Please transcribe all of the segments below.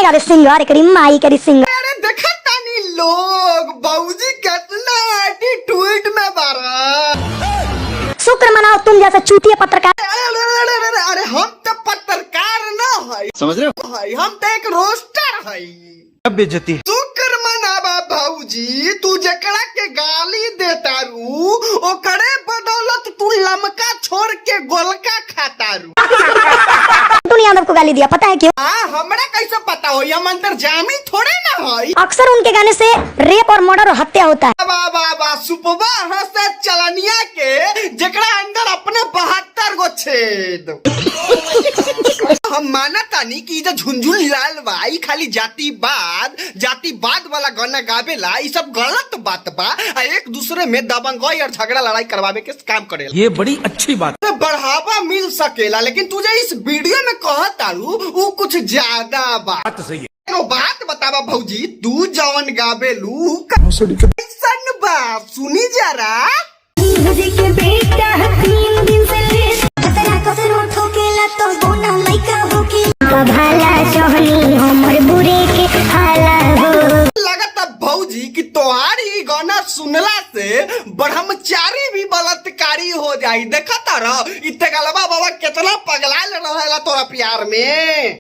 अरे सिंगार करी माई करी सिंगार। अरे देखा तानी लोग बाबूजी कितना एटीट्यूड में बारा। शुक्र मनाओ तुम जैसा चूतिया पत्रकार। अरे हम तो पत्रकार ना है, समझ रहे हो, हम तो एक रोस्टर है। बेइज्जती शुक्र मनावा भाऊजी, तू जकड़ा के गाली देता रू ओकरे बदौलत तू लमका छोड़ के गोलका खाता रू। यादव को गाली दिया पता है क्यों? हमरा कैसे पता हो, ये मंदिर जामी थोड़े ना है। अक्सर उनके गाने से रेप और मर्डर और हत्या होता है। बाबा सुपवा हंसे चलनिया के जकड़ा अंदर अपने 72 गो छेद। हम माना तानी कि जो झुनझुन लाल भाई खाली जातिवाद वाला गाना गावेला, ये सब गलत बात बा। एक दूसरे में दबंगई और झगड़ा लड़ाई करवावे के काम करेला। ये बड़ी अच्छी बात तो बढ़ावा मिल सकेला, लेकिन तुझे इस वीडियो में कहतारू वो कुछ ज्यादा बात सही है। तो बात बतावा भौजी, तू जवन गावेलू कैसन बा सुनी जरा। लगता भौजी कि तोहारी गाना सुनला से ब्रह्मचारी भी बलात्कारी हो जाई। देखा तारा इतने गलबा बाबा कितना पगलाल रहेला तोरा प्यार में।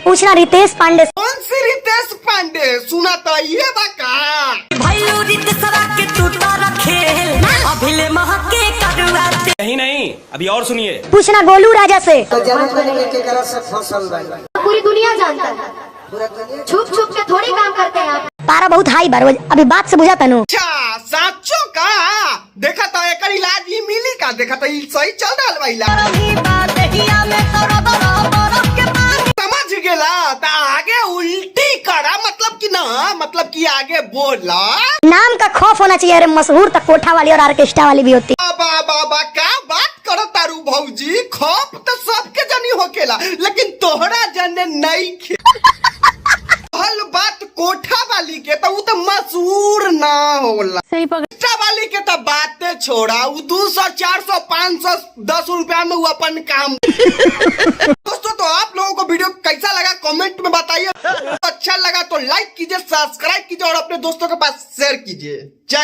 पूछना रितेश पांडे। कौन सी रितेश पांडे? सुना तो ये बाका नहीं, अभी और सुनिए। पूछना गोलू राजा से। पूरी दुनिया जानता है, छुप छुप के थोड़ी काम करते हैं आप। पारा बहुत हाई बार अभी बात से बुझा तनु। अच्छा साचो का देखा तो एक इलाज ही मिली का? देखा तो सही चल रहा भाई समझ गेला। तो आगे उल्टी करा मतलब कि ना, मतलब कि आगे बोला। नाम का खौफ होना चाहिए। अरे मशहूर तक कोठा वाली और ऑर्केस्ट्रा वाली भी होती। बाबा का बात करो तारू भौजी, खौफ तो सबके जनी होकेला, लेकिन तोहरा जने नहीं खे। हल बात कोठा वाली के तो वो तो मशहूर ना होला। सही कोठा वाली के तो बातें छोड़ा, वो 200 400 500 10 रुपया में वो अपन काम। दोस्तों तो आप लोगों को वीडियो कैसा लगा कमेंट में बताइए। अच्छा लगा तो लाइक कीजिए, सब्सक्राइब कीजिए और अपने दोस्तों के पास शेयर कीजिए। जय